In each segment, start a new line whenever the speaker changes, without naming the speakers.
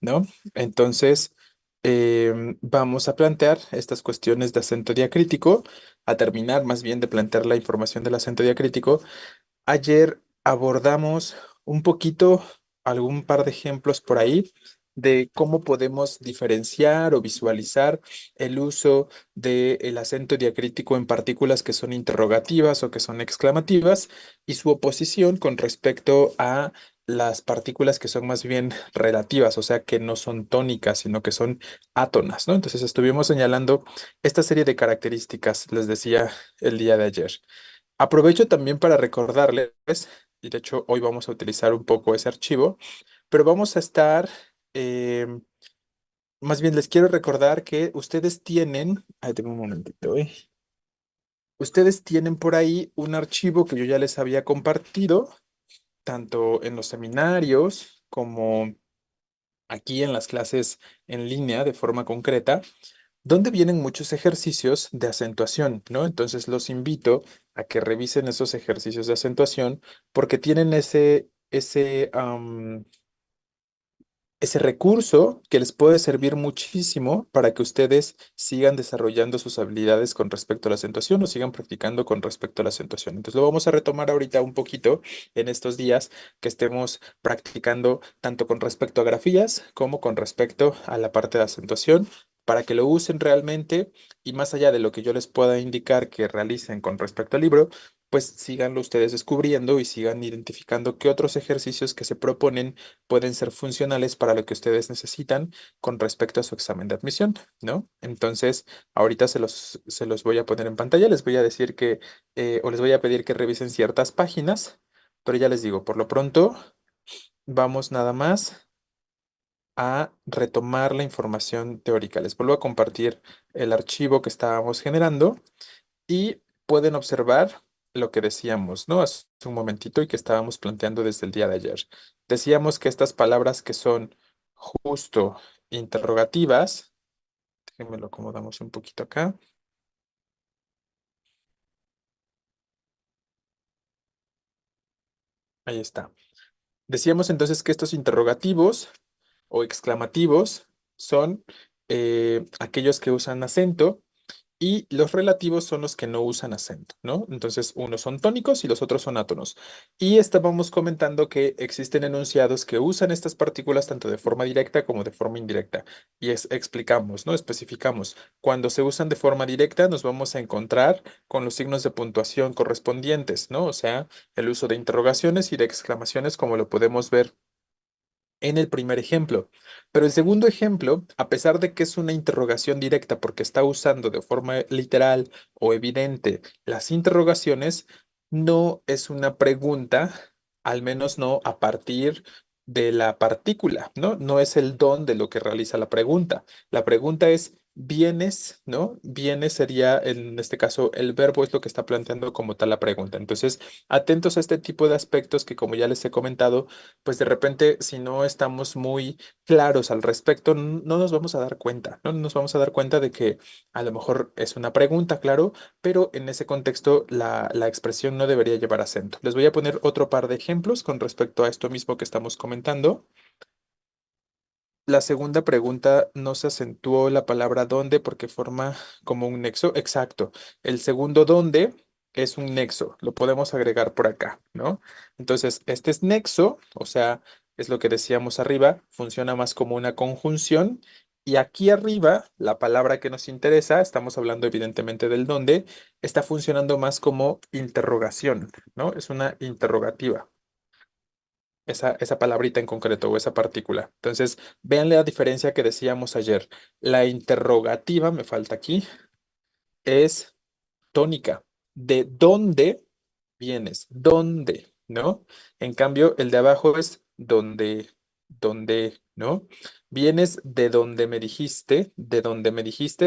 ¿no? Entonces, vamos a plantear estas cuestiones de acento diacrítico, a terminar más bien de plantear la información del acento diacrítico. Ayer abordamos un poquito, algún par de ejemplos por ahí de cómo podemos diferenciar o visualizar el uso del acento diacrítico en partículas que son interrogativas o que son exclamativas y su oposición con respecto a las partículas que son más bien relativas, o sea, que no son tónicas, sino que son átonas, ¿no? Entonces estuvimos señalando esta serie de características, les decía el día de ayer. Aprovecho también para recordarles, y de hecho hoy vamos a utilizar un poco ese archivo, pero vamos a estar, más bien les quiero recordar que ustedes tienen, ay, denme un momentito, ustedes tienen por ahí un archivo que yo ya les había compartido, tanto en los seminarios como aquí en las clases en línea de forma concreta donde vienen muchos ejercicios de acentuación, ¿no? Entonces los invito a que revisen esos ejercicios de acentuación porque tienen ese recurso que les puede servir muchísimo para que ustedes sigan desarrollando sus habilidades con respecto a la acentuación o sigan practicando con respecto a la acentuación. Entonces lo vamos a retomar ahorita un poquito en estos días que estemos practicando tanto con respecto a grafías como con respecto a la parte de acentuación para que lo usen realmente y más allá de lo que yo les pueda indicar que realicen con respecto al libro, pues síganlo ustedes descubriendo y sigan identificando qué otros ejercicios que se proponen pueden ser funcionales para lo que ustedes necesitan con respecto a su examen de admisión, ¿no? Entonces, ahorita se los voy a poner en pantalla, les voy a decir que, o les voy a pedir que revisen ciertas páginas, pero ya les digo, por lo pronto, vamos nada más a retomar la información teórica. Les vuelvo a compartir el archivo que estábamos generando y pueden observar lo que decíamos, ¿no? Hace un momentito y que estábamos planteando desde el día de ayer. Decíamos que estas palabras que son justo interrogativas, déjenme lo acomodamos un poquito acá, ahí está. Decíamos entonces que estos interrogativos o exclamativos son aquellos que usan acento. Y los relativos son los que no usan acento, ¿no? Entonces, unos son tónicos y los otros son átonos. Y estábamos comentando que existen enunciados que usan estas partículas tanto de forma directa como de forma indirecta. Y explicamos, ¿no? Especificamos. Cuando se usan de forma directa, nos vamos a encontrar con los signos de puntuación correspondientes, ¿no? O sea, el uso de interrogaciones y de exclamaciones, como lo podemos ver en el primer ejemplo. Pero el segundo ejemplo, a pesar de que es una interrogación directa porque está usando de forma literal o evidente las interrogaciones, no es una pregunta, al menos no a partir de la partícula, ¿no? No es el don de lo que realiza la pregunta. La pregunta es, ¿vienes, no? Vienes sería, en este caso, el verbo es lo que está planteando como tal la pregunta. Entonces, atentos a este tipo de aspectos que, como ya les he comentado, pues de repente, si no estamos muy claros al respecto, no nos vamos a dar cuenta, no nos vamos a dar cuenta de que a lo mejor es una pregunta, claro, pero en ese contexto la expresión no debería llevar acento. Les voy a poner otro par de ejemplos con respecto a esto mismo que estamos comentando. La segunda pregunta no se acentuó la palabra dónde porque forma como un nexo. Exacto. El segundo dónde es un nexo. Lo podemos agregar por acá, ¿no? Entonces, este es nexo, o sea, es lo que decíamos arriba, funciona más como una conjunción. Y aquí arriba, la palabra que nos interesa, estamos hablando evidentemente del dónde, está funcionando más como interrogación, ¿no? Es una interrogativa esa palabrita en concreto o esa partícula. Entonces, vean la diferencia que decíamos ayer. La interrogativa, me falta aquí, es tónica. ¿De dónde vienes? ¿Dónde? ¿No? En cambio, el de abajo es dónde, ¿no? Vienes de donde me dijiste,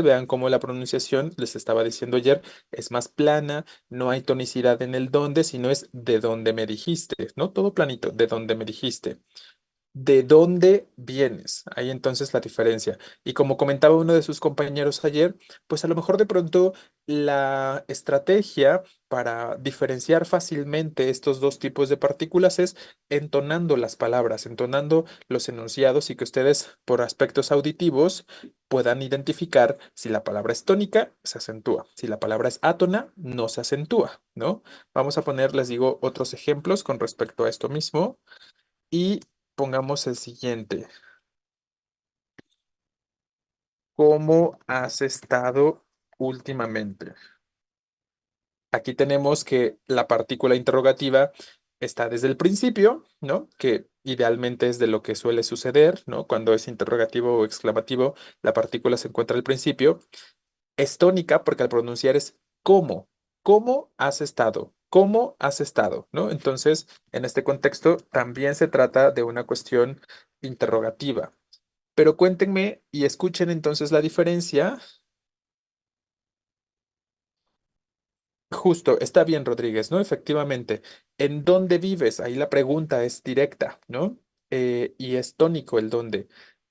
vean cómo la pronunciación, les estaba diciendo ayer, es más plana, no hay tonicidad en el dónde, sino es de donde me dijiste, ¿no? Todo planito, de donde me dijiste. ¿De dónde vienes? Ahí entonces la diferencia. Y como comentaba uno de sus compañeros ayer, pues a lo mejor de pronto la estrategia para diferenciar fácilmente estos dos tipos de partículas es entonando las palabras, entonando los enunciados y que ustedes por aspectos auditivos puedan identificar si la palabra es tónica, se acentúa. Si la palabra es átona, no se acentúa, ¿no? Vamos a poner, les digo, otros ejemplos con respecto a esto mismo. Y pongamos el siguiente. ¿Cómo has estado últimamente? Aquí tenemos que la partícula interrogativa está desde el principio, ¿no? Que idealmente es de lo que suele suceder, ¿no? Cuando es interrogativo o exclamativo, la partícula se encuentra al principio. Es tónica porque al pronunciar es ¿cómo? ¿Cómo has estado? ¿Cómo has estado? ¿No? Entonces, en este contexto, también se trata de una cuestión interrogativa. Pero cuéntenme y escuchen entonces la diferencia. Justo, está bien, Rodríguez, ¿no? Efectivamente. ¿En dónde vives? Ahí la pregunta es directa, ¿no? Y es tónico el dónde.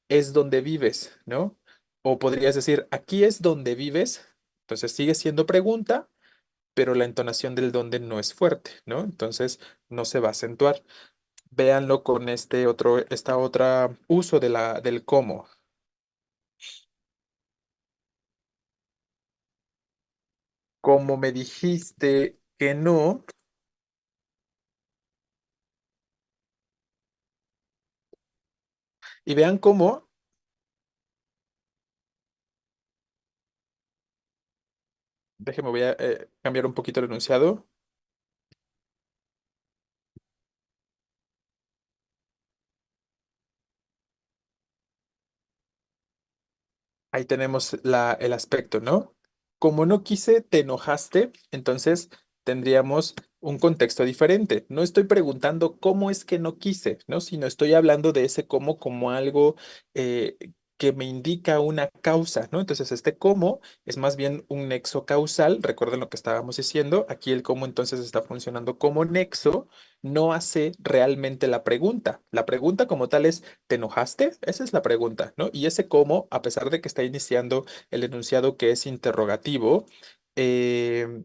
Es donde vives, ¿no? O podrías decir, aquí es donde vives. Entonces sigue siendo pregunta, pero la entonación del dónde no es fuerte, ¿no? Entonces no se va a acentuar. Véanlo con esta otra uso del cómo. Como me dijiste que no. Y vean cómo, déjenme, voy a cambiar un poquito el enunciado. Ahí tenemos el aspecto, ¿no? Como no quise, te enojaste, entonces tendríamos un contexto diferente. No estoy preguntando cómo es que no quise, ¿no? Sino estoy hablando de ese cómo como algo eh, que me indica una causa, ¿no? Entonces este cómo es más bien un nexo causal. Recuerden lo que estábamos diciendo. Aquí el cómo entonces está funcionando como nexo, no hace realmente la pregunta. La pregunta como tal es ¿te enojaste? Esa es la pregunta, ¿no? Y ese cómo, a pesar de que está iniciando el enunciado que es interrogativo, eh,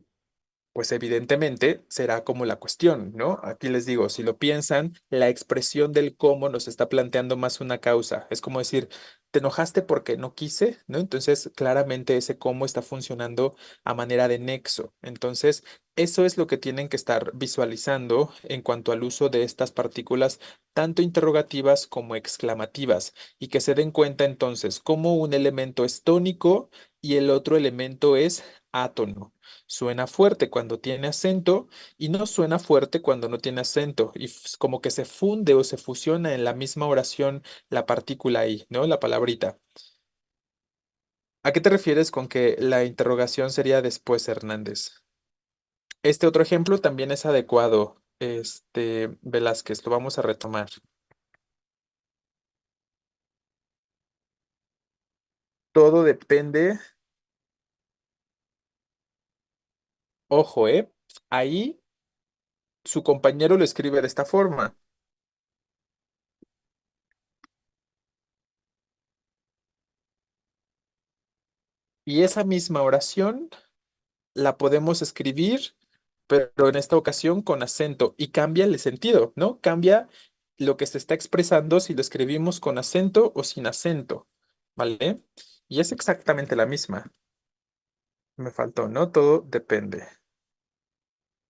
pues evidentemente será como la cuestión, ¿no? Aquí les digo, si lo piensan, la expresión del cómo nos está planteando más una causa. Es como decir, te enojaste porque no quise, ¿no? Entonces, claramente ese cómo está funcionando a manera de nexo. Entonces, eso es lo que tienen que estar visualizando en cuanto al uso de estas partículas, tanto interrogativas como exclamativas, y que se den cuenta entonces cómo un elemento es tónico y el otro elemento es átono. Suena fuerte cuando tiene acento y no suena fuerte cuando no tiene acento. Y como que se funde o se fusiona en la misma oración la partícula ahí, ¿no? La palabrita. ¿A qué te refieres con que la interrogación sería después, Hernández? Este otro ejemplo también es adecuado, Velázquez, lo vamos a retomar. Todo depende, ojo, ahí su compañero lo escribe de esta forma. Y esa misma oración la podemos escribir, pero en esta ocasión con acento y cambia el sentido, ¿no? Cambia lo que se está expresando si lo escribimos con acento o sin acento, ¿vale? Y es exactamente la misma. Me faltó, ¿no? Todo depende.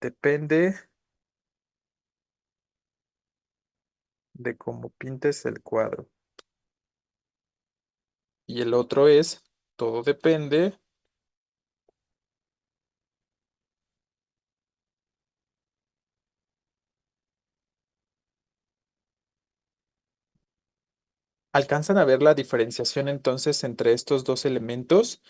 Depende de cómo pintes el cuadro. Y el otro es, todo depende. ¿Alcanzan a ver la diferenciación entonces entre estos dos elementos?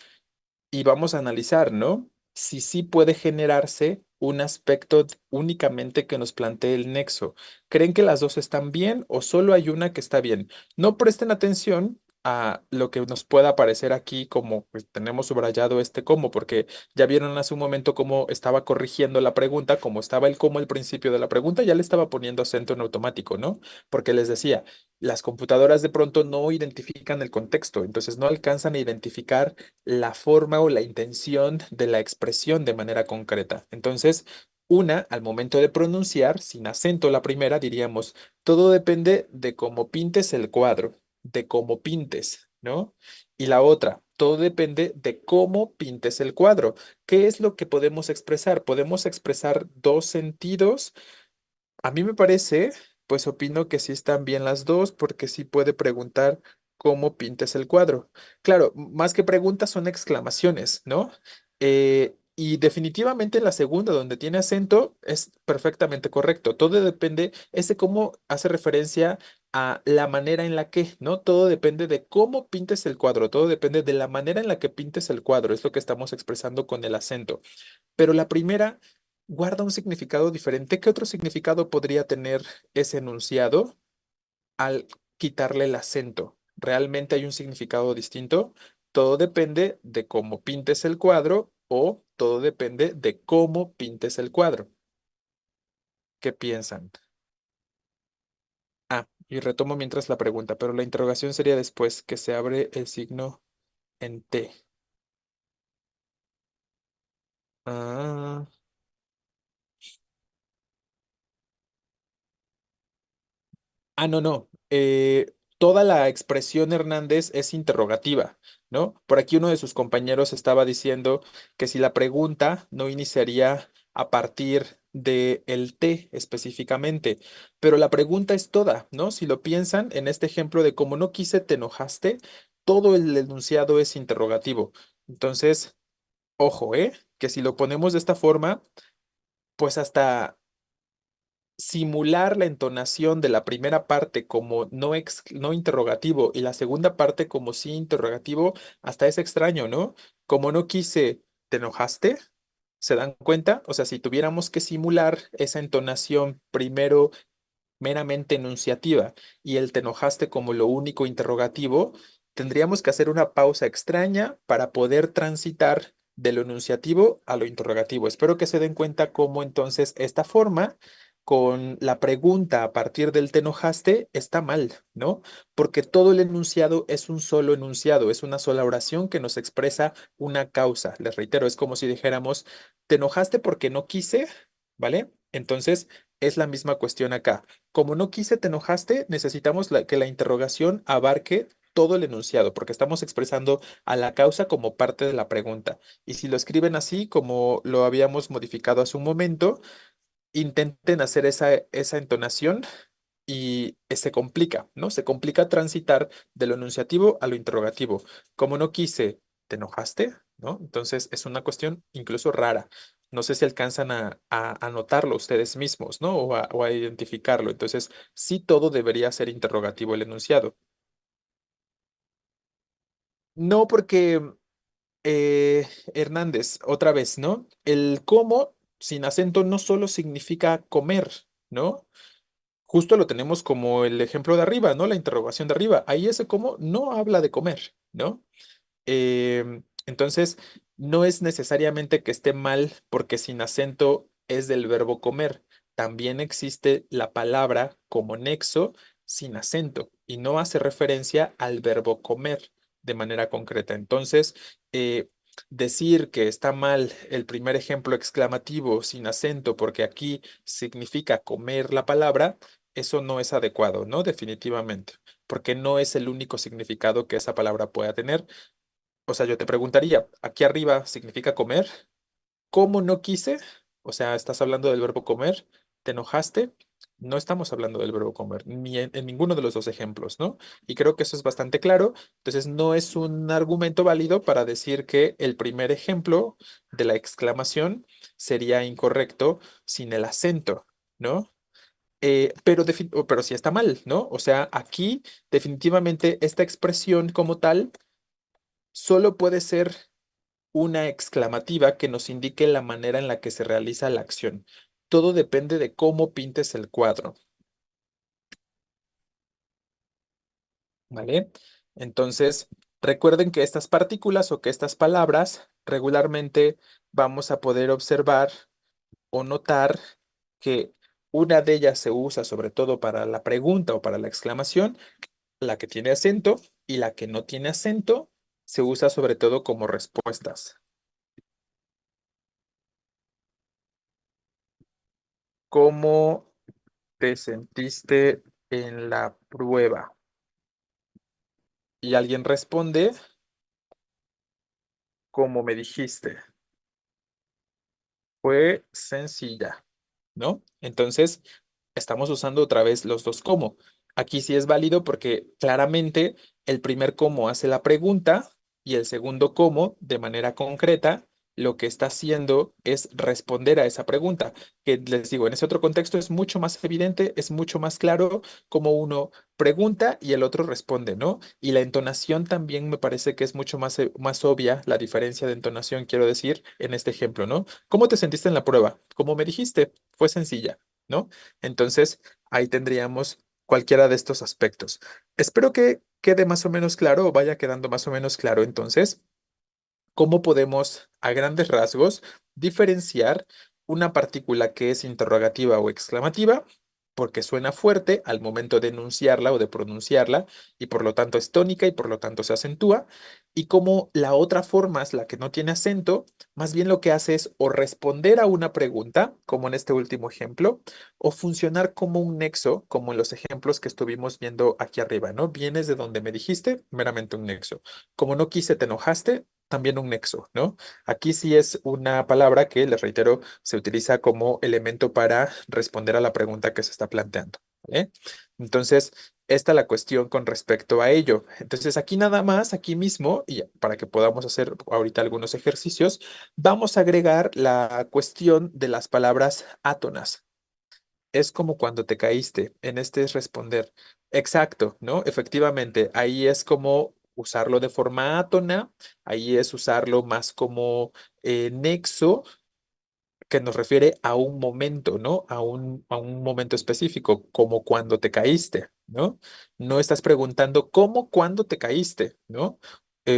Y vamos a analizar, ¿no? Si sí puede generarse un aspecto únicamente que nos plantee el nexo. ¿Creen que las dos están bien o solo hay una que está bien? No presten atención a lo que nos pueda aparecer aquí como pues, tenemos subrayado este cómo, porque ya vieron hace un momento cómo estaba corrigiendo la pregunta, como estaba el cómo al principio de la pregunta, ya le estaba poniendo acento en automático, ¿no? Porque les decía, las computadoras de pronto no identifican el contexto, entonces no alcanzan a identificar la forma o la intención de la expresión de manera concreta. Entonces, al momento de pronunciar, sin acento la primera, diríamos, todo depende de cómo pintes el cuadro, de cómo pintes, ¿no? Y la otra, todo depende de cómo pintes el cuadro. ¿Qué es lo que podemos expresar? Podemos expresar dos sentidos. A mí me parece, pues opino que sí están bien las dos, porque sí puede preguntar cómo pintes el cuadro. Claro, más que preguntas son exclamaciones, ¿no? Y definitivamente la segunda, donde tiene acento, es perfectamente correcto. Todo depende, ese cómo hace referencia a la manera en la que, ¿no? Todo depende de cómo pintes el cuadro, todo depende de la manera en la que pintes el cuadro, es lo que estamos expresando con el acento. Pero la primera guarda un significado diferente. ¿Qué otro significado podría tener ese enunciado al quitarle el acento? ¿Realmente hay un significado distinto? Todo depende de cómo pintes el cuadro o todo depende de cómo pintes el cuadro. ¿Qué piensan? Ah, y retomo mientras la pregunta, pero la interrogación sería después que se abre el signo en T. Ah. No, no. Toda la expresión Hernández es interrogativa, ¿no? Por aquí uno de sus compañeros estaba diciendo que si la pregunta no iniciaría a partir de el T específicamente, pero la pregunta es toda, ¿no? Si lo piensan en este ejemplo de como no quise, te enojaste, todo el enunciado es interrogativo. Entonces, ojo, ¿eh? Que si lo ponemos de esta forma, pues hasta simular la entonación de la primera parte como no interrogativo y la segunda parte como sí interrogativo, hasta es extraño, ¿no? Como no quise, ¿te enojaste? ¿Se dan cuenta? O sea, si tuviéramos que simular esa entonación primero meramente enunciativa y el te enojaste como lo único interrogativo, tendríamos que hacer una pausa extraña para poder transitar de lo enunciativo a lo interrogativo. Espero que se den cuenta cómo entonces esta forma con la pregunta a partir del te enojaste está mal, ¿no? Porque todo el enunciado es un solo enunciado, es una sola oración que nos expresa una causa. Les reitero, es como si dijéramos, te enojaste porque no quise, ¿vale? Entonces, es la misma cuestión acá. Como no quise, te enojaste, necesitamos que la interrogación abarque todo el enunciado, porque estamos expresando a la causa como parte de la pregunta. Y si lo escriben así, como lo habíamos modificado hace un momento, intenten hacer esa entonación y se complica, ¿no? Se complica transitar de lo enunciativo a lo interrogativo. Como no quise, ¿te enojaste? ¿No? Entonces es una cuestión incluso rara. No sé si alcanzan a notarlo ustedes mismos, ¿no? O a identificarlo. Entonces, sí todo debería ser interrogativo el enunciado. No porque, Hernández, otra vez, ¿no? El cómo sin acento no solo significa comer, ¿no? Justo lo tenemos como el ejemplo de arriba, ¿no? La interrogación de arriba. Ahí ese cómo no habla de comer, ¿no? Entonces, no es necesariamente que esté mal porque sin acento es del verbo comer. También existe la palabra como nexo sin acento y no hace referencia al verbo comer de manera concreta. Entonces, decir que está mal el primer ejemplo exclamativo sin acento porque aquí significa comer la palabra, eso no es adecuado, ¿no? Definitivamente, porque no es el único significado que esa palabra pueda tener. O sea, yo te preguntaría, aquí arriba significa comer. ¿Cómo no quise? O sea, estás hablando del verbo comer. ¿Te enojaste? No estamos hablando del verbo comer, ni en ninguno de los dos ejemplos, ¿no? Y creo que eso es bastante claro. Entonces, no es un argumento válido para decir que el primer ejemplo de la exclamación sería incorrecto sin el acento, ¿no? Pero sí está mal, ¿no? O sea, aquí definitivamente esta expresión como tal solo puede ser una exclamativa que nos indique la manera en la que se realiza la acción. Todo depende de cómo pintes el cuadro, ¿vale? Entonces, recuerden que estas partículas o que estas palabras regularmente vamos a poder observar o notar que una de ellas se usa sobre todo para la pregunta o para la exclamación, la que tiene acento, y la que no tiene acento se usa sobre todo como respuestas. ¿Cómo te sentiste en la prueba? Y alguien responde, como me dijiste, fue sencilla, ¿no? Entonces, estamos usando otra vez los dos cómo. Aquí sí es válido porque claramente el primer cómo hace la pregunta y el segundo cómo, de manera concreta, lo que está haciendo es responder a esa pregunta. Que les digo, en ese otro contexto es mucho más evidente, es mucho más claro cómo uno pregunta y el otro responde, ¿no? Y la entonación también me parece que es mucho más, más obvia, la diferencia de entonación, quiero decir, en este ejemplo, ¿no? ¿Cómo te sentiste en la prueba? Como me dijiste, fue sencilla, ¿no? Entonces, ahí tendríamos cualquiera de estos aspectos. Espero que quede más o menos claro o vaya quedando más o menos claro entonces cómo podemos, a grandes rasgos, diferenciar una partícula que es interrogativa o exclamativa, porque suena fuerte al momento de enunciarla o de pronunciarla, y por lo tanto es tónica y por lo tanto se acentúa, y cómo la otra forma es la que no tiene acento, más bien lo que hace es o responder a una pregunta, como en este último ejemplo, o funcionar como un nexo, como en los ejemplos que estuvimos viendo aquí arriba, ¿no? Vienes de donde me dijiste, meramente un nexo. Como no quise, te enojaste, también un nexo, ¿no? Aquí sí es una palabra que, les reitero, se utiliza como elemento para responder a la pregunta que se está planteando, ¿vale? Entonces, esta es la cuestión con respecto a ello. Entonces, aquí nada más, aquí mismo, y para que podamos hacer ahorita algunos ejercicios, vamos a agregar la cuestión de las palabras átonas. Es como cuando te caíste. En este es responder. Exacto, ¿no? Efectivamente, ahí es como usarlo de forma átona, ahí es usarlo más como nexo, que nos refiere a un momento, ¿no? A un momento específico, como cuando te caíste, ¿no? No estás preguntando cómo, cuándo te caíste, ¿no?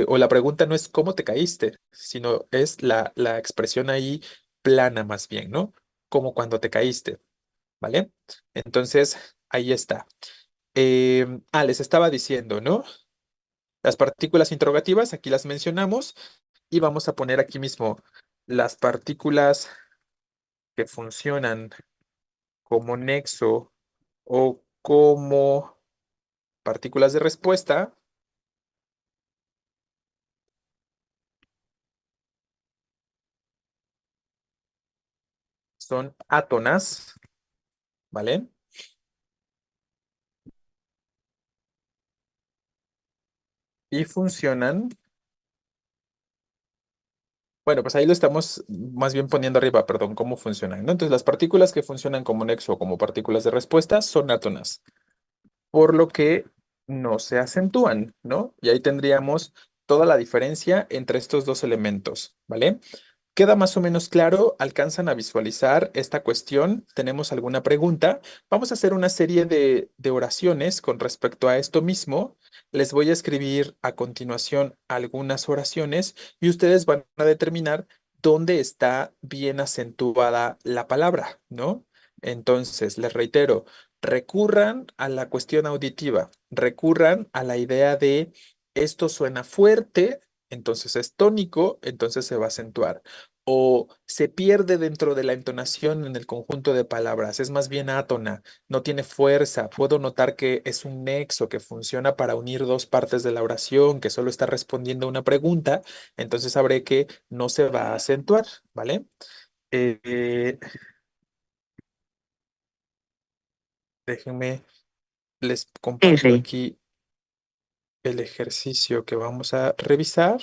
O la pregunta no es cómo te caíste, sino es la expresión ahí plana más bien, ¿no? Como cuando te caíste. ¿Vale? Entonces, ahí está. Les estaba diciendo, ¿no? Las partículas interrogativas, aquí las mencionamos y vamos a poner aquí mismo las partículas que funcionan como nexo o como partículas de respuesta son átonas, ¿vale? Y funcionan, bueno, pues ahí lo estamos más bien poniendo arriba, perdón, cómo funcionan, ¿no? Entonces, las partículas que funcionan como nexo o como partículas de respuesta son átonas, por lo que no se acentúan, ¿no? Y ahí tendríamos toda la diferencia entre estos dos elementos, ¿vale? ¿Queda más o menos claro? ¿Alcanzan a visualizar esta cuestión? ¿Tenemos alguna pregunta? Vamos a hacer una serie de oraciones con respecto a esto mismo. Les voy a escribir a continuación algunas oraciones y ustedes van a determinar dónde está bien acentuada la palabra, ¿no? Entonces, les reitero, recurran a la cuestión auditiva, recurran a la idea de esto suena fuerte, entonces es tónico, entonces se va a acentuar o se pierde dentro de la entonación en el conjunto de palabras, es más bien átona, no tiene fuerza. Puedo notar que es un nexo que funciona para unir dos partes de la oración, que solo está respondiendo a una pregunta, entonces sabré que no se va a acentuar, ¿vale? Eh, Déjenme, les comparto aquí el ejercicio que vamos a revisar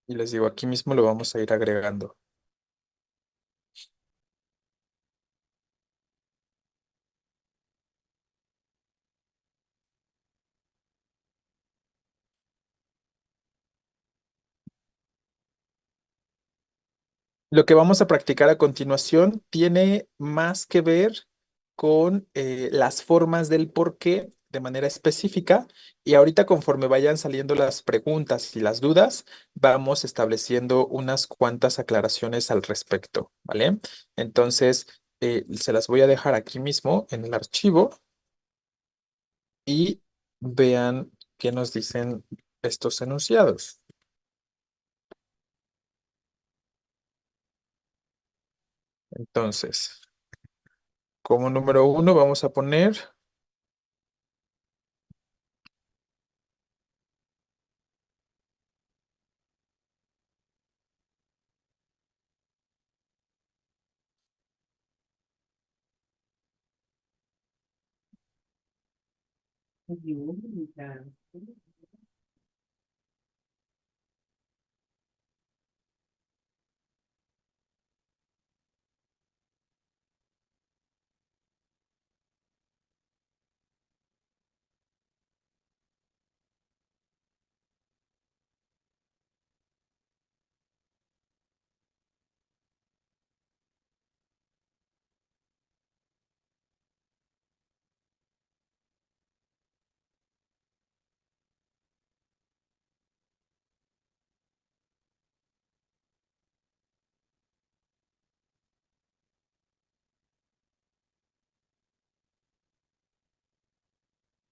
y les digo, aquí mismo lo vamos a ir agregando. Lo que vamos a practicar a continuación tiene más que ver con las formas del por qué de manera específica y ahorita conforme vayan saliendo las preguntas y las dudas, vamos estableciendo unas cuantas aclaraciones al respecto, ¿vale? Entonces, se las voy a dejar aquí mismo en el archivo y vean qué nos dicen estos enunciados. Entonces, como número uno vamos a poner...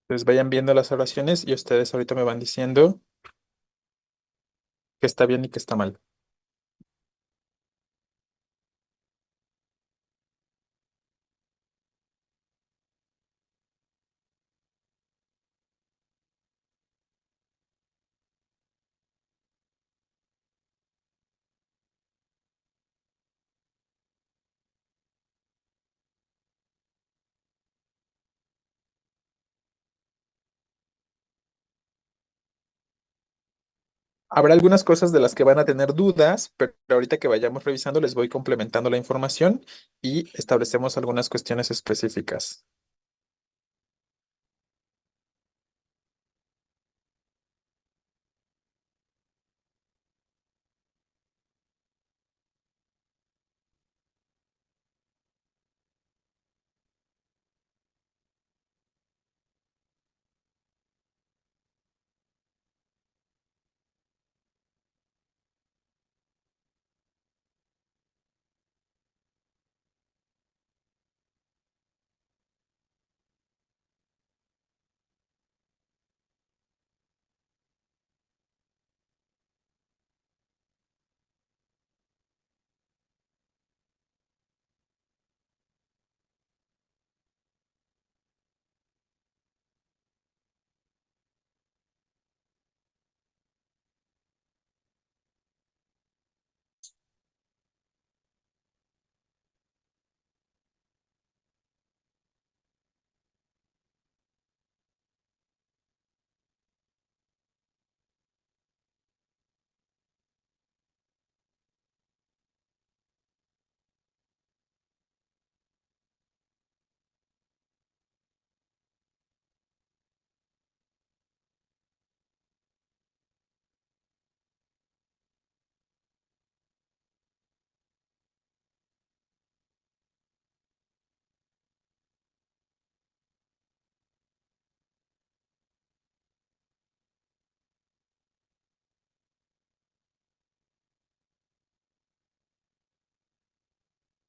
Pues vayan viendo las oraciones y ustedes ahorita me van diciendo qué está bien y qué está mal. Habrá algunas cosas de las que van a tener dudas, pero ahorita que vayamos revisando les voy complementando la información y establecemos algunas cuestiones específicas.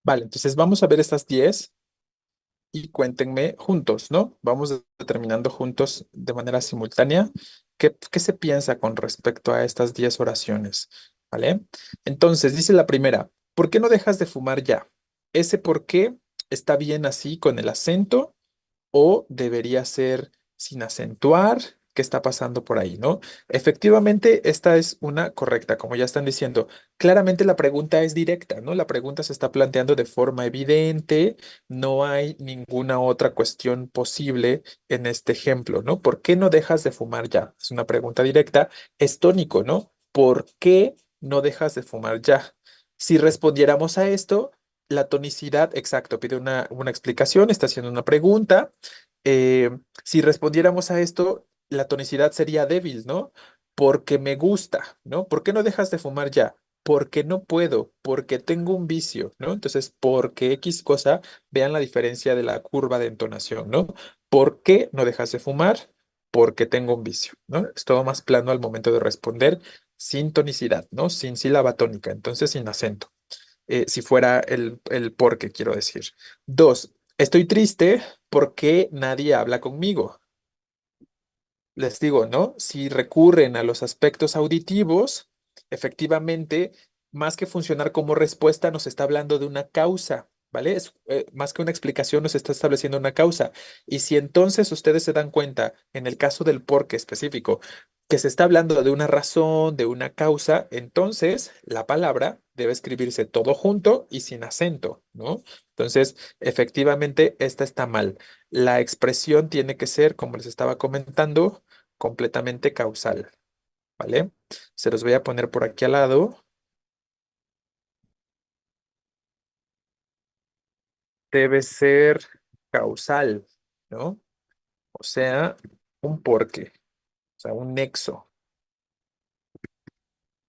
Vale, entonces vamos a ver estas 10 y cuéntenme juntos, ¿no? Vamos determinando juntos de manera simultánea qué se piensa con respecto a estas 10 oraciones, ¿vale? Entonces, dice la primera, ¿por qué no dejas de fumar ya? Ese por qué está bien así con el acento o debería ser sin acentuar. ¿Qué está pasando por ahí, no? Efectivamente, esta es una correcta, como ya están diciendo. Claramente la pregunta es directa, ¿no? La pregunta se está planteando de forma evidente, no hay ninguna otra cuestión posible en este ejemplo, ¿no? ¿Por qué no dejas de fumar ya? Es una pregunta directa, es tónico, ¿no? ¿Por qué no dejas de fumar ya? Si respondiéramos a esto, la tonicidad, exacto, pide una explicación, está haciendo una pregunta. Si respondiéramos a esto, la tonicidad sería débil, ¿no? Porque me gusta, ¿no? ¿Por qué no dejas de fumar ya? porque no puedo, porque tengo un vicio, ¿no? Entonces, porque X cosa, vean la diferencia de la curva de entonación, ¿no? ¿Por qué no dejas de fumar? Porque tengo un vicio, ¿no? Es todo más plano al momento de responder, sin tonicidad, ¿no? Sin sílaba tónica, entonces sin acento. Si fuera el por qué, quiero decir. Dos, estoy triste porque nadie habla conmigo. Les digo, ¿no? Si recurren a los aspectos auditivos, efectivamente, más que funcionar como respuesta, nos está hablando de una causa, ¿vale? Más que una explicación, nos está estableciendo una causa. Y si entonces ustedes se dan cuenta, en el caso del por qué específico, que se está hablando de una razón, de una causa, entonces la palabra debe escribirse todo junto y sin acento, ¿no? Entonces, efectivamente, esta está mal. La expresión tiene que ser, como les estaba comentando, completamente causal, ¿vale? Se los voy a poner por aquí al lado. Debe ser causal, ¿no? O sea, un porqué, o sea, un nexo.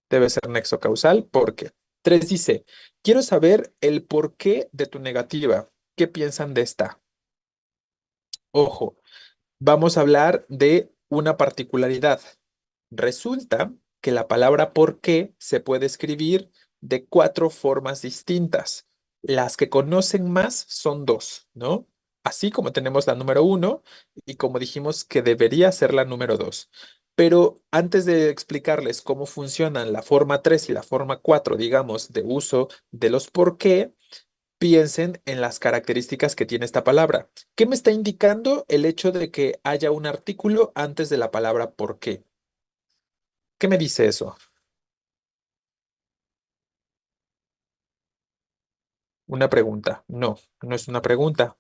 Debe ser nexo causal, porque. Tres dice, quiero saber el porqué de tu negativa. ¿Qué piensan de esta? Ojo, vamos a hablar de una particularidad. Resulta que la palabra por qué se puede escribir de cuatro formas distintas. Las que conocen más son dos, ¿no? Así como tenemos la número uno y como dijimos que debería ser la número dos. Pero antes de explicarles cómo funcionan la forma 3 y la forma 4, digamos, de uso de los por qué, piensen en las características que tiene esta palabra. ¿Qué me está indicando el hecho de que haya un artículo antes de la palabra por qué? ¿Qué me dice eso? Una pregunta. No, no es una pregunta.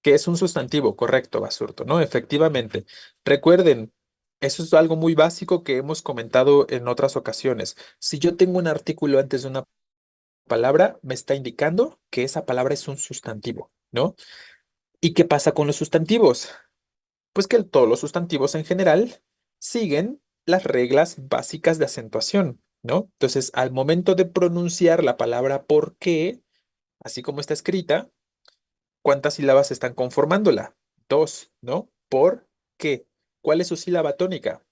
¿Qué es un sustantivo? Correcto, Basurto, ¿no? Efectivamente. Recuerden, eso es algo muy básico que hemos comentado en otras ocasiones. Si yo tengo un artículo antes de una palabra, me está indicando que esa palabra es un sustantivo, ¿no? ¿Y qué pasa con los sustantivos? Pues que todos los sustantivos en general siguen las reglas básicas de acentuación, ¿no? Entonces, al momento de pronunciar la palabra por qué, así como está escrita, ¿cuántas sílabas están conformándola? Dos, ¿no? ¿Por qué? ¿Cuál es su sílaba tónica?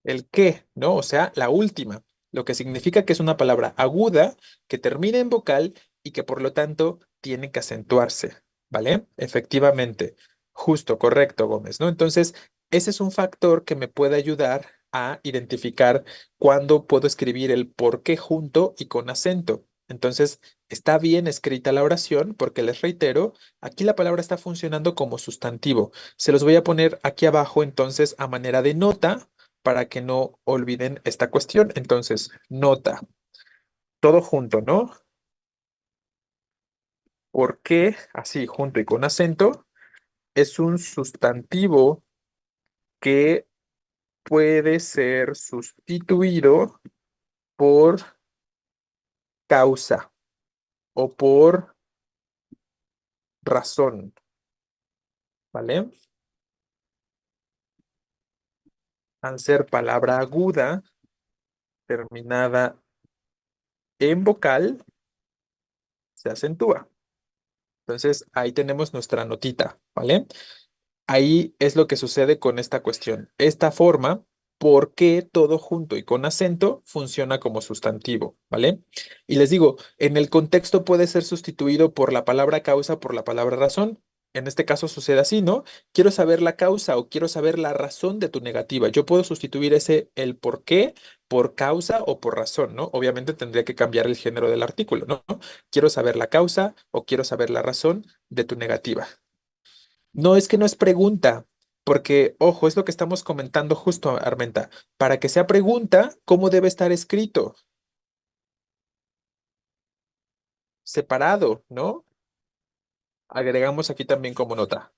El qué, ¿no? O sea, la última, lo que significa que es una palabra aguda que termina en vocal y que por lo tanto tiene que acentuarse, ¿vale? Efectivamente, justo, correcto, Gómez, ¿no? Entonces, ese es un factor que me puede ayudar a identificar cuándo puedo escribir el por qué junto y con acento. Entonces, está bien escrita la oración porque les reitero, aquí la palabra está funcionando como sustantivo. Se los voy a poner aquí abajo entonces a manera de nota para que no olviden esta cuestión. Entonces, nota, todo junto, ¿no? Porque así, junto y con acento, es un sustantivo que puede ser sustituido por causa o por razón, ¿vale? Al ser palabra aguda, terminada en vocal, se acentúa. Entonces, ahí tenemos nuestra notita, ¿vale? Ahí es lo que sucede con esta cuestión. Esta forma, ¿por qué todo junto y con acento funciona como sustantivo? ¿Vale? Y les digo, en el contexto puede ser sustituido por la palabra causa por la palabra razón. En este caso sucede así, ¿no? Quiero saber la causa o quiero saber la razón de tu negativa. Yo puedo sustituir el por qué por causa o por razón, ¿no? Obviamente tendría que cambiar el género del artículo, ¿no? Quiero saber la causa o quiero saber la razón de tu negativa. No, es que no es pregunta, porque, ojo, es lo que estamos comentando justo, Armenta. Para que sea pregunta, ¿cómo debe estar escrito? Separado, ¿no? Agregamos aquí también como nota.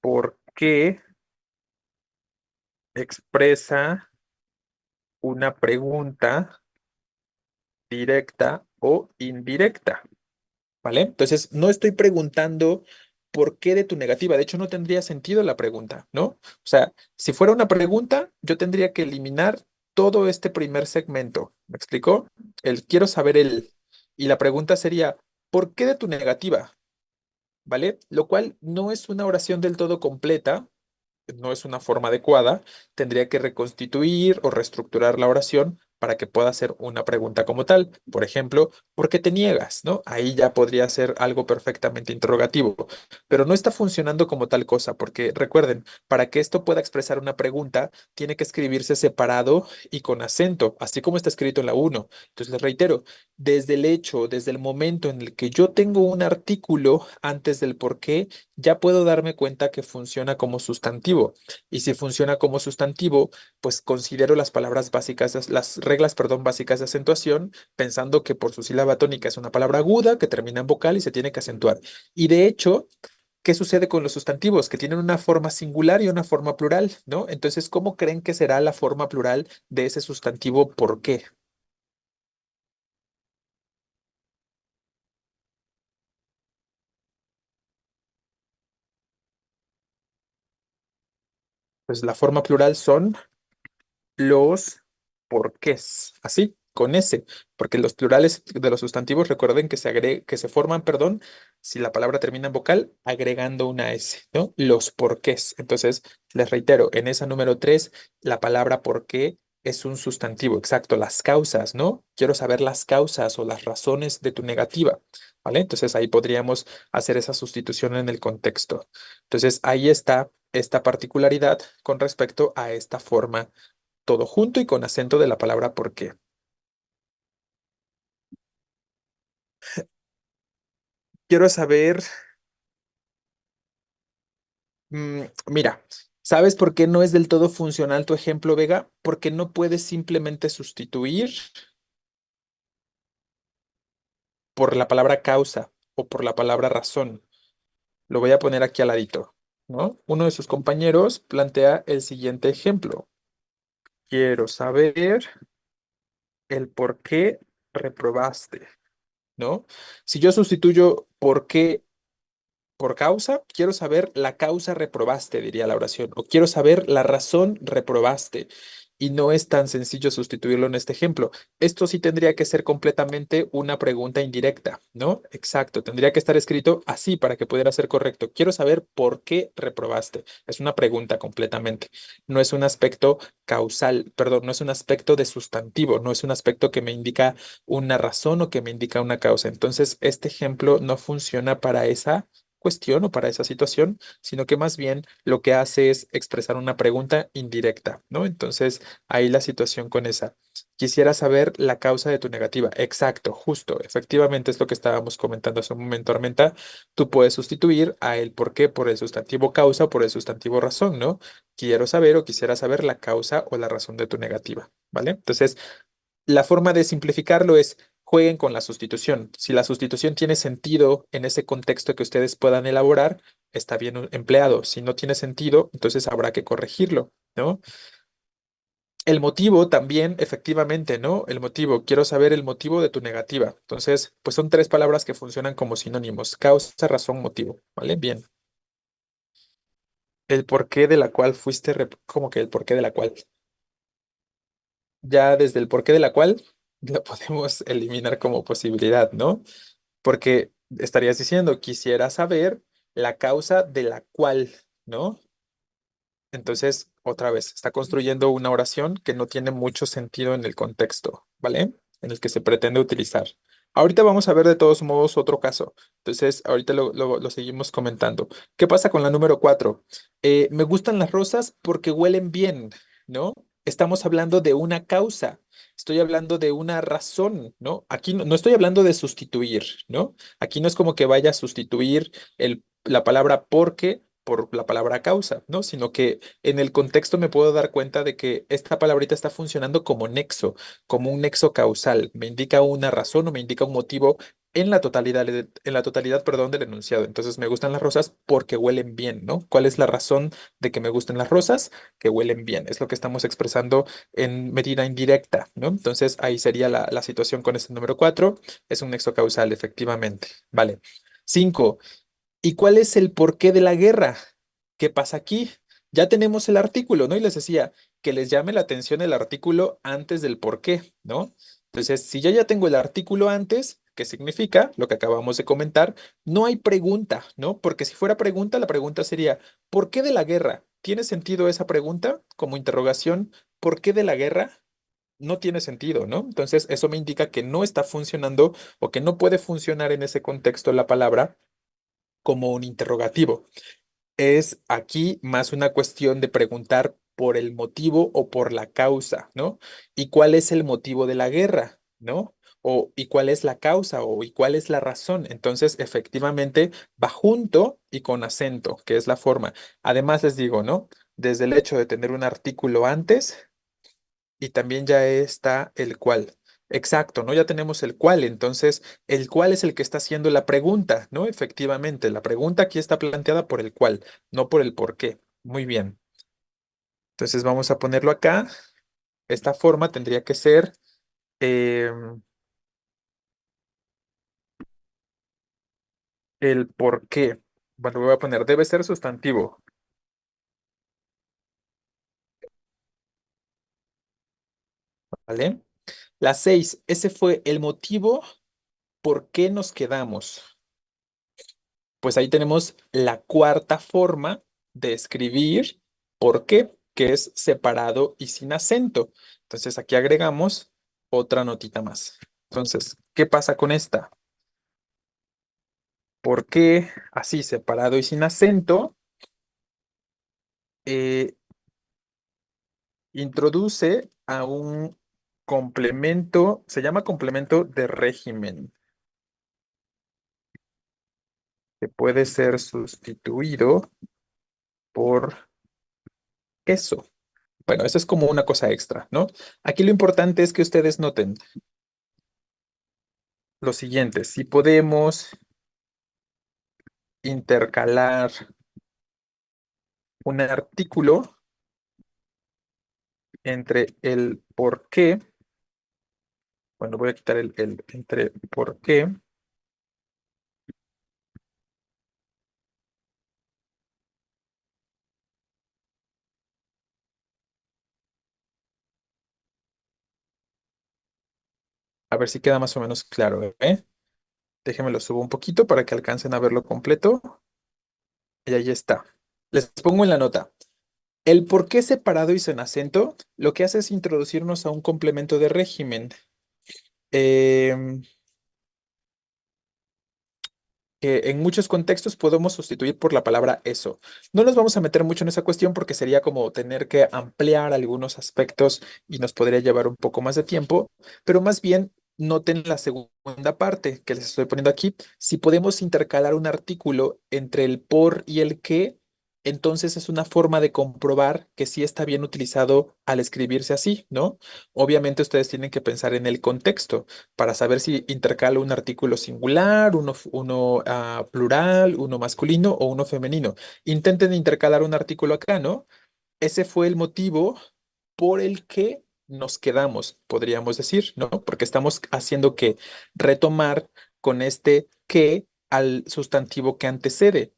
¿Por qué expresa una pregunta directa o indirecta? ¿Vale? Entonces, no estoy preguntando ¿por qué de tu negativa? De hecho, no tendría sentido la pregunta, ¿no? O sea, si fuera una pregunta, yo tendría que eliminar todo este primer segmento. ¿Me explicó? El quiero saber el. Y la pregunta sería, ¿por qué de tu negativa? ¿Vale? Lo cual no es una oración del todo completa, no es una forma adecuada, tendría que reconstituir o reestructurar la oración para que pueda ser una pregunta como tal. Por ejemplo, ¿por qué te niegas? ¿No? Ahí ya podría ser algo perfectamente interrogativo, pero no está funcionando como tal cosa, porque recuerden, para que esto pueda expresar una pregunta, tiene que escribirse separado y con acento, así como está escrito en la uno. Entonces, les reitero, desde el hecho, desde el momento en el que yo tengo un artículo antes del por qué, ya puedo darme cuenta que funciona como sustantivo. Y si funciona como sustantivo, pues considero las palabras básicas, las reglas, perdón, básicas de acentuación, pensando que por su sílaba tónica es una palabra aguda que termina en vocal y se tiene que acentuar. Y de hecho, ¿qué sucede con los sustantivos? Que tienen una forma singular y una forma plural, ¿no? Entonces, ¿cómo creen que será la forma plural de ese sustantivo? ¿Por qué? Pues la forma plural son los porqués, así, con S, porque los plurales de los sustantivos recuerden que que se forman, perdón, si la palabra termina en vocal, agregando una S, ¿no? Los porqués. Entonces, les reitero, en esa número 3 la palabra por qué es un sustantivo, exacto, las causas, ¿no? Quiero saber las causas o las razones de tu negativa, ¿vale? Entonces, ahí podríamos hacer esa sustitución en el contexto. Entonces, ahí está esta particularidad con respecto a esta forma todo junto y con acento de la palabra por qué. Quiero saber, mira, ¿sabes por qué no es del todo funcional tu ejemplo, Vega? Porque no puedes simplemente sustituir por la palabra causa o por la palabra razón. Lo voy a poner aquí al ladito, ¿no? Uno de sus compañeros plantea el siguiente ejemplo. Quiero saber el por qué reprobaste, ¿no? Si yo sustituyo por qué por causa, quiero saber la causa reprobaste, diría la oración, o quiero saber la razón reprobaste. Y no es tan sencillo sustituirlo en este ejemplo. Esto sí tendría que ser completamente una pregunta indirecta, ¿no? Exacto, tendría que estar escrito así para que pudiera ser correcto. Quiero saber por qué reprobaste. Es una pregunta completamente. No es un aspecto causal, perdón, no es un aspecto de sustantivo, no es un aspecto que me indica una razón o que me indica una causa. Entonces, este ejemplo no funciona para esa cuestión o para esa situación, sino que más bien lo que hace es expresar una pregunta indirecta, ¿no? Entonces, ahí la situación con esa. Quisiera saber la causa de tu negativa. Exacto, justo, efectivamente es lo que estábamos comentando hace un momento, Armenta. Tú puedes sustituir a el por qué por el sustantivo causa o por el sustantivo razón, ¿no? Quiero saber o quisiera saber la causa o la razón de tu negativa, ¿vale? Entonces, la forma de simplificarlo es jueguen con la sustitución. Si la sustitución tiene sentido en ese contexto que ustedes puedan elaborar, está bien empleado. Si no tiene sentido, entonces habrá que corregirlo, ¿no? El motivo también, efectivamente, ¿no? El motivo, quiero saber el motivo de tu negativa. Entonces, pues son tres palabras que funcionan como sinónimos, causa, razón, motivo, ¿vale? Bien. El porqué de la cual fuiste, como que el porqué de la cual. Ya desde el porqué de la cual lo podemos eliminar como posibilidad, ¿no? Porque estarías diciendo, quisiera saber la causa de la cual, ¿no? Entonces, otra vez, está construyendo una oración que no tiene mucho sentido en el contexto, ¿vale? En el que se pretende utilizar. Ahorita vamos a ver de todos modos otro caso. Entonces, ahorita lo seguimos comentando. ¿Qué pasa con la número 4? Me gustan las rosas porque huelen bien, ¿no? Estamos hablando de una causa. Estoy hablando de una razón, ¿no? Aquí no estoy hablando de sustituir, ¿no? Aquí no es como que vaya a sustituir la palabra porque por la palabra causa, ¿no? Sino que en el contexto me puedo dar cuenta de que esta palabrita está funcionando como nexo, como un nexo causal. Me indica una razón o me indica un motivo en la totalidad, perdón, del enunciado. Entonces, me gustan las rosas porque huelen bien, ¿no? ¿Cuál es la razón de que me gusten las rosas? Que huelen bien. Es lo que estamos expresando en medida indirecta, ¿no? Entonces, ahí sería la situación con este número 4. Es un nexo causal, efectivamente. Vale. 5. ¿Y cuál es el porqué de la guerra? ¿Qué pasa aquí? Ya tenemos el artículo, ¿no? Y les decía que les llame la atención el artículo antes del porqué, ¿no? Entonces, si yo ya tengo el artículo antes, ¿qué significa? Lo que acabamos de comentar, no hay pregunta, ¿no? Porque si fuera pregunta, la pregunta sería, ¿por qué de la guerra? ¿Tiene sentido esa pregunta como interrogación? ¿Por qué de la guerra? No tiene sentido, ¿no? Entonces, eso me indica que no está funcionando o que no puede funcionar en ese contexto la palabra como un interrogativo. Es aquí más una cuestión de preguntar por el motivo o por la causa, ¿no? ¿Y cuál es el motivo de la guerra, ¿no? O ¿y cuál es la causa o ¿y cuál es la razón? Entonces, efectivamente, va junto y con acento, que es la forma. Además, les digo, ¿no? Desde el hecho de tener un artículo antes y también ya está el cual. Exacto, ¿no? Ya tenemos el cual, entonces el cual es el que está haciendo la pregunta, ¿no? Efectivamente, la pregunta aquí está planteada por el cual, no por el por qué. Muy bien. Entonces vamos a ponerlo acá. Esta forma tendría que ser el por qué. Bueno, voy a poner, debe ser sustantivo, ¿vale? La 6, ese fue el motivo por qué nos quedamos. Pues ahí tenemos la cuarta forma de escribir por qué, que es separado y sin acento. Entonces aquí agregamos otra notita más. Entonces, ¿qué pasa con esta? ¿Por qué así separado y sin acento? Eh, Introduce a un complemento, se llama complemento de régimen, que puede ser sustituido por eso. Bueno, eso es como una cosa extra, ¿no? Aquí lo importante es que ustedes noten lo siguiente, si podemos intercalar un artículo entre el por qué, bueno, voy a quitar el entre por qué, a ver si queda más o menos claro, ¿eh? Déjenme lo subo un poquito para que alcancen a verlo completo. Y ahí está. Les pongo en la nota. El por qué separado y sin acento lo que hace es introducirnos a un complemento de régimen. Em, que en muchos contextos podemos sustituir por la palabra eso. No nos vamos a meter mucho en esa cuestión porque sería como tener que ampliar algunos aspectos y nos podría llevar un poco más de tiempo, pero más bien noten la segunda parte que les estoy poniendo aquí. Si podemos intercalar un artículo entre el por y el qué, entonces es una forma de comprobar que sí está bien utilizado al escribirse así, ¿no? Obviamente ustedes tienen que pensar en el contexto para saber si intercalo un artículo singular, uno plural, uno masculino o uno femenino. Intenten intercalar un artículo acá, ¿no? Ese fue el motivo por el que nos quedamos, podríamos decir, ¿no? Porque estamos haciendo que retomar con este que al sustantivo que antecede.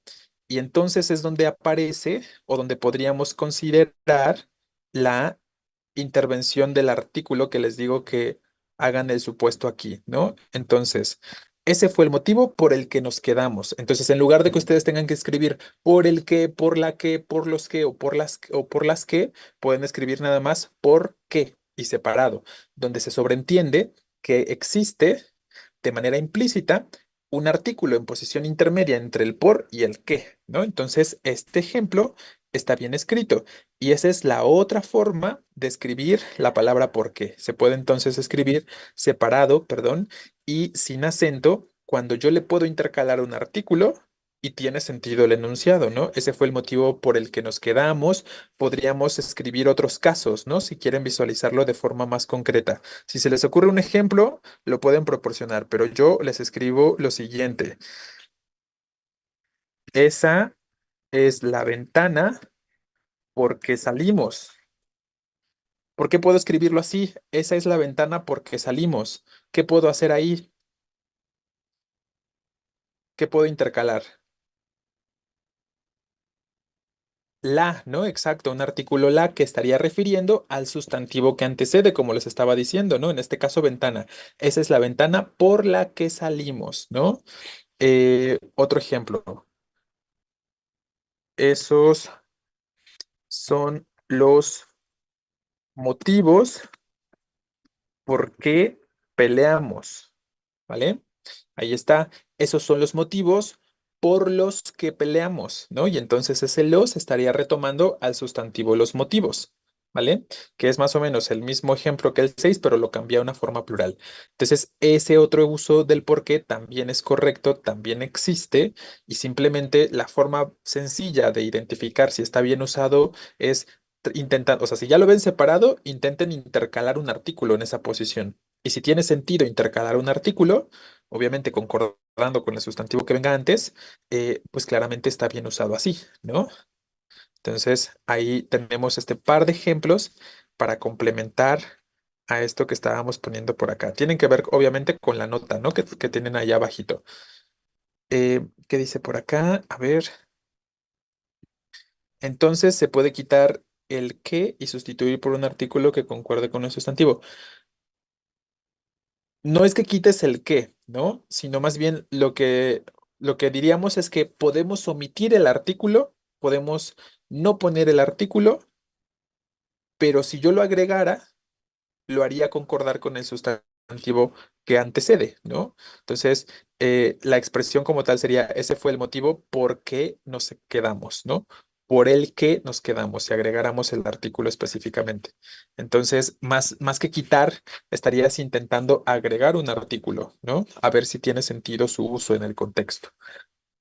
Y entonces es donde aparece o donde podríamos considerar la intervención del artículo que les digo que hagan el supuesto aquí, ¿no? Entonces, ese fue el motivo por el que nos quedamos. Entonces, en lugar de que ustedes tengan que escribir por el que, por la que, por los que o por las que, pueden escribir nada más por qué y separado, donde se sobreentiende que existe de manera implícita un artículo en posición intermedia entre el por y el qué, ¿no? Entonces, este ejemplo está bien escrito. Y esa es la otra forma de escribir la palabra por qué. Se puede entonces escribir separado, perdón, y sin acento cuando yo le puedo intercalar un artículo y tiene sentido el enunciado, ¿no? Ese fue el motivo por el que nos quedamos. Podríamos escribir otros casos, ¿no? Si quieren visualizarlo de forma más concreta. Si se les ocurre un ejemplo, lo pueden proporcionar, pero yo les escribo lo siguiente. Esa es la ventana porque salimos. ¿Por qué puedo escribirlo así? Esa es la ventana porque salimos. ¿Qué puedo hacer ahí? ¿Qué puedo intercalar? La, ¿no? Exacto, un artículo la que estaría refiriendo al sustantivo que antecede, como les estaba diciendo, ¿no? En este caso, ventana. Esa es la ventana por la que salimos, ¿no? Otro ejemplo. Esos son los motivos por qué peleamos, ¿vale? Ahí está. Esos son los motivos por los que peleamos, ¿no? Y entonces ese los estaría retomando al sustantivo los motivos, ¿vale? Que es más o menos el mismo ejemplo que el 6, pero lo cambia a una forma plural. Entonces, ese otro uso del por qué también es correcto, también existe, y simplemente la forma sencilla de identificar si está bien usado es intentar, o sea, si ya lo ven separado, intenten intercalar un artículo en esa posición. Y si tiene sentido intercalar un artículo, obviamente concordando con el sustantivo que venga antes, pues claramente está bien usado así, ¿no? Entonces, ahí tenemos este par de ejemplos para complementar a esto que estábamos poniendo por acá. Tienen que ver, obviamente, con la nota, ¿no? Que tienen allá abajito. ¿Qué dice por acá? A ver, entonces se puede quitar el que y sustituir por un artículo que concuerde con el sustantivo. No es que quites el qué, ¿no? Sino más bien lo que diríamos es que podemos omitir el artículo, podemos no poner el artículo, pero si yo lo agregara, lo haría concordar con el sustantivo que antecede, ¿no? Entonces, la expresión como tal sería, ese fue el motivo por qué nos quedamos, ¿no? Por el que nos quedamos, si agregáramos el artículo específicamente. Entonces, más que quitar, estarías intentando agregar un artículo, ¿no? A ver si tiene sentido su uso en el contexto.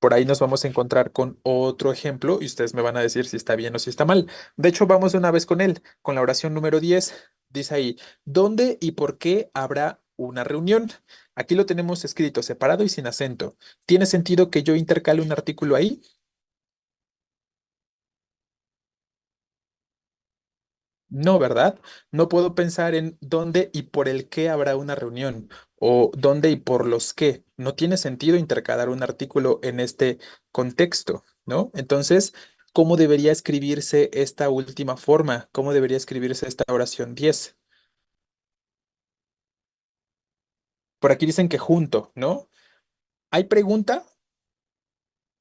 Por ahí nos vamos a encontrar con otro ejemplo y ustedes me van a decir si está bien o si está mal. De hecho, vamos de una vez con él, con la oración número 10. Dice ahí, ¿dónde y por qué habrá una reunión? Aquí lo tenemos escrito separado y sin acento. ¿Tiene sentido que yo intercale un artículo ahí? No, ¿verdad? No puedo pensar en dónde y por el qué habrá una reunión o dónde y por los qué. No tiene sentido intercalar un artículo en este contexto, ¿no? Entonces, ¿cómo debería escribirse esta última forma? ¿Cómo debería escribirse esta oración 10? Por aquí dicen que junto, ¿no? ¿Hay pregunta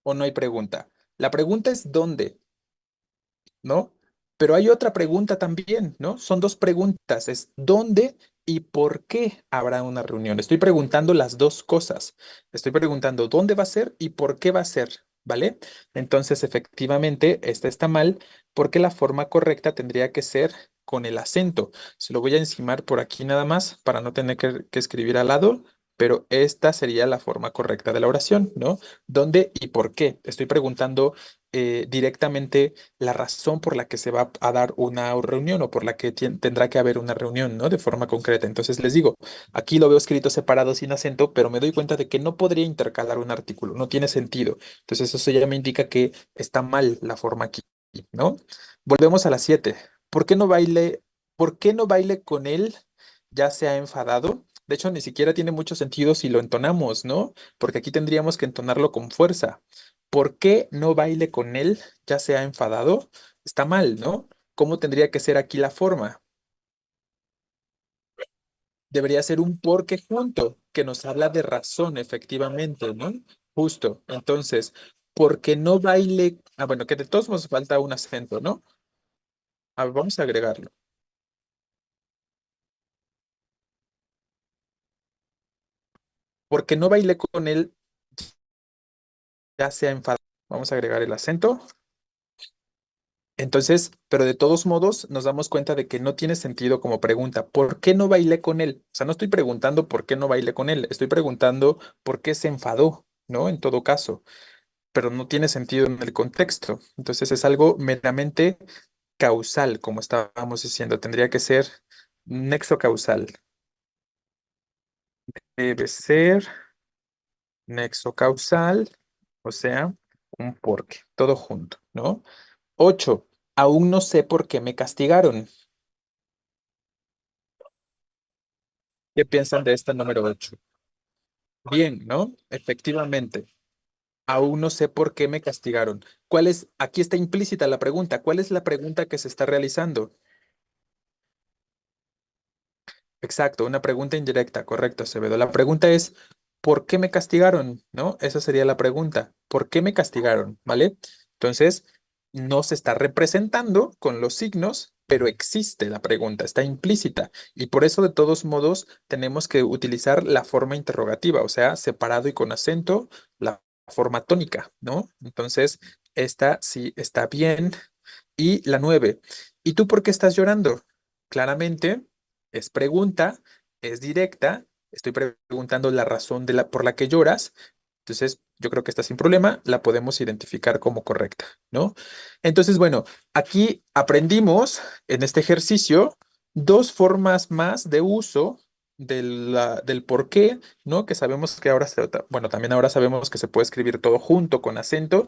o no hay pregunta? La pregunta es ¿dónde? ¿No? Pero hay otra pregunta también, ¿no? Son dos preguntas, es ¿dónde y por qué habrá una reunión? Estoy preguntando las dos cosas. Estoy preguntando dónde va a ser y por qué va a ser, ¿vale? Entonces, efectivamente, esta está mal porque la forma correcta tendría que ser con el acento. Se lo voy a encimar por aquí nada más para no tener que escribir al lado. Pero esta sería la forma correcta de la oración, ¿no? ¿Dónde y por qué? Estoy preguntando directamente la razón por la que se va a dar una reunión o por la que tendrá que haber una reunión, ¿no? De forma concreta. Entonces les digo, aquí lo veo escrito separado sin acento, pero me doy cuenta de que no podría intercalar un artículo, no tiene sentido. Entonces eso ya me indica que está mal la forma aquí, ¿no? Volvemos a las 7. ¿Por qué no baile? ¿Por qué no baile con él? Ya se ha enfadado. De hecho, ni siquiera tiene mucho sentido si lo entonamos, ¿no? Porque aquí tendríamos que entonarlo con fuerza. ¿Por qué no baile con él? Ya se ha enfadado. Está mal, ¿no? ¿Cómo tendría que ser aquí la forma? Debería ser un porque junto, que nos habla de razón, efectivamente, ¿no? Justo. Entonces, ¿por qué no baile? Ah, bueno, que de todos nos falta un acento, ¿no? A ver, vamos a agregarlo. ¿Por qué no baile con él? Ya se ha enfadado. Vamos a agregar el acento. Entonces, pero de todos modos nos damos cuenta de que no tiene sentido como pregunta, ¿por qué no bailé con él? O sea, no estoy preguntando por qué no bailé con él, estoy preguntando por qué se enfadó, ¿no? En todo caso, pero no tiene sentido en el contexto. Entonces es algo meramente causal, como estábamos diciendo, tendría que ser nexo causal. Debe ser nexo causal, o sea, un porqué, todo junto, ¿no? 8. Aún no sé por qué me castigaron. ¿Qué piensan de esta número 8? Bien, ¿no? Efectivamente. Aún no sé por qué me castigaron. ¿Cuál es? Aquí está implícita la pregunta. ¿Cuál es la pregunta que se está realizando? Exacto, una pregunta indirecta, correcto, Acevedo. La pregunta es, ¿por qué me castigaron? ¿No? Esa sería la pregunta. ¿Por qué me castigaron? ¿Vale? Entonces, no se está representando con los signos, pero existe la pregunta, está implícita. Y por eso, de todos modos, tenemos que utilizar la forma interrogativa, o sea, separado y con acento, la forma tónica, ¿no? Entonces, esta sí está bien. Y la 9. ¿Y tú por qué estás llorando? Claramente es pregunta, es directa. Estoy preguntando la razón por la que lloras. Entonces, yo creo que está sin problema, la podemos identificar como correcta, ¿no? Entonces, bueno, aquí aprendimos en este ejercicio dos formas más de uso del por qué, ¿no? Que sabemos que ahora, bueno, también ahora sabemos que se puede escribir todo junto con acento,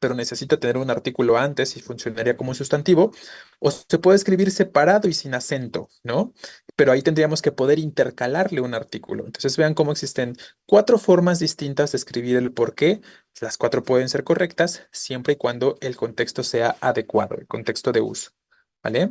pero necesita tener un artículo antes y funcionaría como un sustantivo, o se puede escribir separado y sin acento, ¿no? Pero ahí tendríamos que poder intercalarle un artículo. Entonces vean cómo existen cuatro formas distintas de escribir el por qué. Las cuatro pueden ser correctas siempre y cuando el contexto sea adecuado, el contexto de uso, ¿vale?